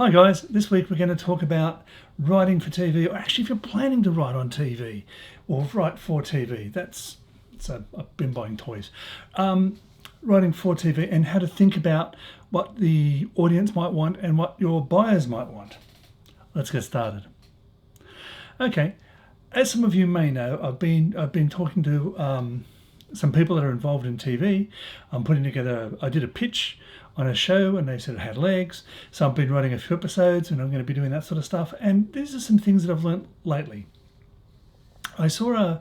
Hi guys, this week we're going to talk about writing for TV, or actually if you're planning to write on TV or write for TV, I've been buying toys. Writing for TV and how to think about what the audience might want and what your buyers might want. Let's get started. Okay, as some of you may know, I've been talking to some people that are involved in TV. I did a pitch on a show and they said it had legs. So I've been writing a few episodes and I'm going to be doing that sort of stuff. And these are some things that I've learnt lately. I saw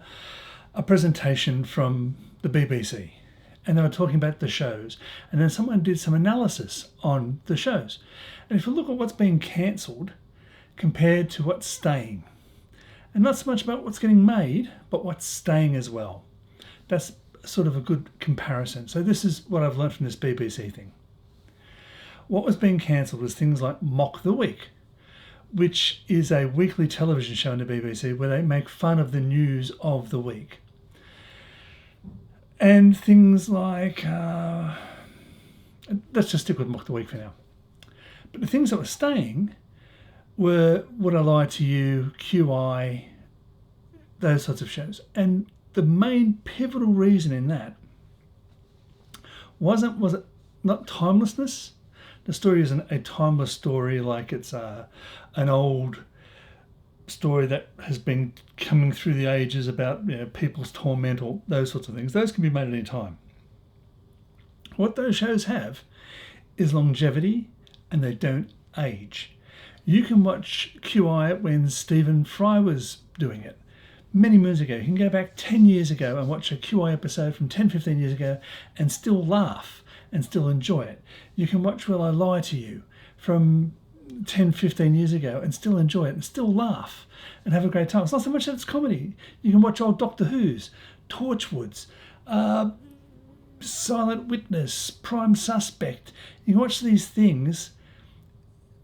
a presentation from the BBC and they were talking about the shows. And then someone did some analysis on the shows. And if you look at what's being cancelled compared to what's staying, and not so much about what's getting made, but what's staying as well. That's sort of a good comparison. So this is what I've learned from this BBC thing. What was being cancelled was things like Mock the Week, which is a weekly television show in the BBC where they make fun of the news of the week. And things like, let's just stick with Mock the Week for now. But the things that were staying were Would I Lie to You, QI, those sorts of shows. And the main pivotal reason in that was it not timelessness? The story isn't a timeless story like it's an old story that has been coming through the ages about people's torment or those sorts of things. Those can be made at any time. What those shows have is longevity and they don't age. You can watch QI when Stephen Fry was doing it many moons ago. You can go back 10 years ago and watch a QI episode from 10, 15 years ago and still laugh and still enjoy it. You can watch Will I Lie to You from 10, 15 years ago and still enjoy it and still laugh and have a great time. It's not so much that it's comedy. You can watch old Doctor Who's, Torchwoods, Silent Witness, Prime Suspect. You can watch these things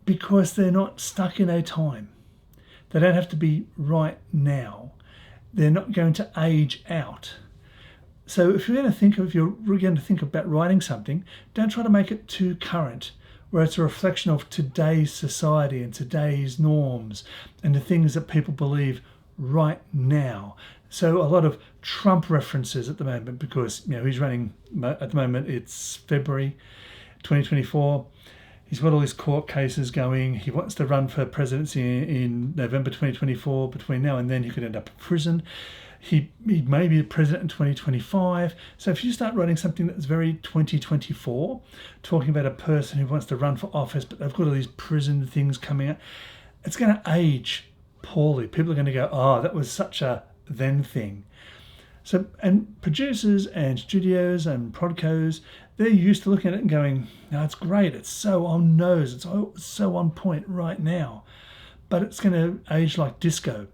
because they're not stuck in a time. They don't have to be right now. They're not going to age out. So if you're going to think about writing something, don't try to make it too current, where it's a reflection of today's society and today's norms and the things that people believe right now. So a lot of Trump references at the moment because he's running at the moment. It's February 2024. He's got all his court cases going. He wants to run for presidency in November 2024. Between now and then, he could end up in prison. He may be the president in 2025. So if you start writing something that's very 2024, talking about a person who wants to run for office, but they've got all these prison things coming out, it's going to age poorly. People are going to go, oh, that was such a then thing. So, and producers and studios and prodcos, they're used to looking at it and going, no, it's great. It's so on nose. It's so on point right now. But it's going to age like disco.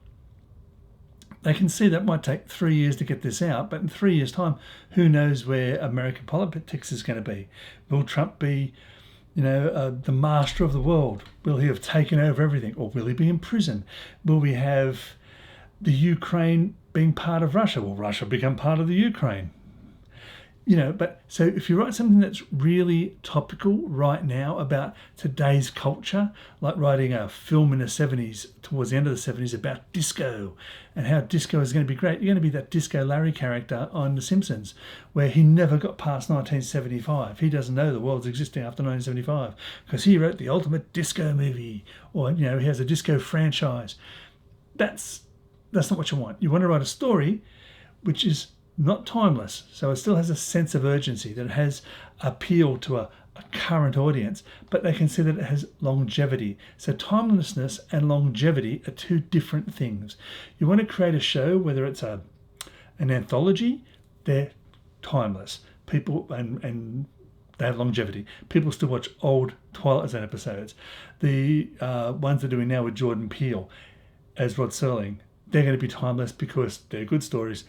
They can see that might take 3 years to get this out, but in 3 years' time, who knows where American politics is going to be? Will Trump be, the master of the world? Will he have taken over everything? Or will he be in prison? Will we have the Ukraine being part of Russia? Will Russia become part of the Ukraine? But so if you write something that's really topical right now about today's culture, like writing a film in the 70s, towards the end of the 70s, about disco and how disco is going to be great, you're going to be that Disco Larry character on The Simpsons, where he never got past 1975. He doesn't know the world's existing after 1975 because he wrote the ultimate disco movie, or, he has a disco franchise. That's not what you want. You want to write a story which is not timeless, so it still has a sense of urgency, that it has appeal to a current audience, but they can see that it has longevity. So timelessness and longevity are two different things. You want to create a show, whether it's an anthology, they're timeless. People and they have longevity. People still watch old Twilight Zone episodes. The ones they're doing now with Jordan Peele as Rod Serling, they're going to be timeless because they're good stories.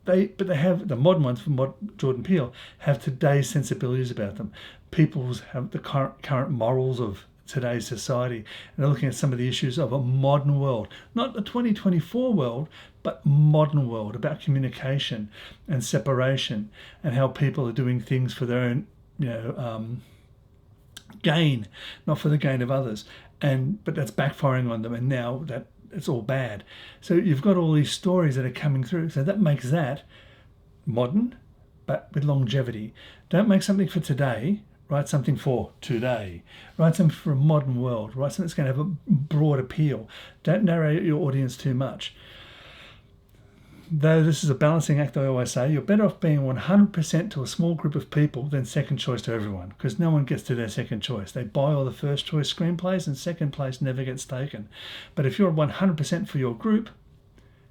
But they have the modern ones from Jordan Peele have today's sensibilities about them. People have the current morals of today's society, and they're looking at some of the issues of a modern world, not the 2024 world, but modern world, about communication and separation and how people are doing things for their own gain, not for the gain of others. but that's backfiring on them, and now that it's all bad. So you've got all these stories that are coming through. So that makes that modern, but with longevity. Don't make something for today. Write something for today. Write something for a modern world. Write something that's going to have a broad appeal. Don't narrow your audience too much. Though this is a balancing act, I always say, you're better off being 100% to a small group of people than second choice to everyone, because no one gets to their second choice. They buy all the first choice screenplays and second place never gets taken. But if you're 100% for your group,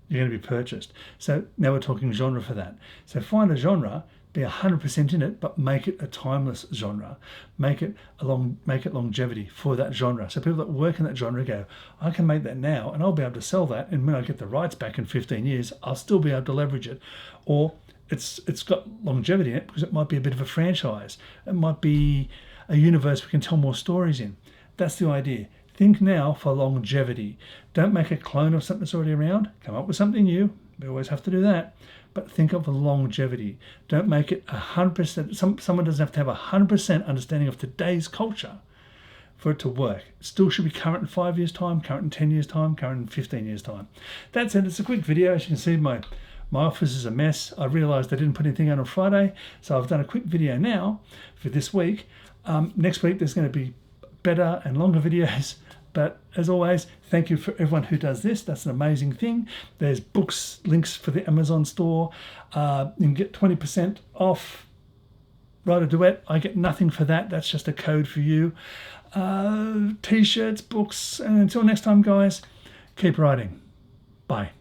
you're going to be purchased. So now we're talking genre for that. So find a genre, be 100% in it, but make it a timeless genre. Make it longevity for that genre. So people that work in that genre go, I can make that now and I'll be able to sell that, and when I get the rights back in 15 years, I'll still be able to leverage it. Or it's got longevity in it because it might be a bit of a franchise. It might be a universe we can tell more stories in. That's the idea. Think now for longevity. Don't make a clone of something that's already around. Come up with something new. We always have to do that. But think of longevity. Don't make it 100%. Someone doesn't have to have 100% understanding of today's culture for it to work. It still should be current in 5 years' time, current in 10 years' time, current in 15 years' time. That's it. It's a quick video. As you can see, my office is a mess. I realised I didn't put anything out on Friday, so I've done a quick video now for this week. Next week, there's going to be better and longer videos. But as always, thank you for everyone who does this. That's an amazing thing. There's books, links for the Amazon store. You can get 20% off Write a Duet. I get nothing for that. That's just a code for you. T-shirts, books. And until next time, guys, keep writing. Bye.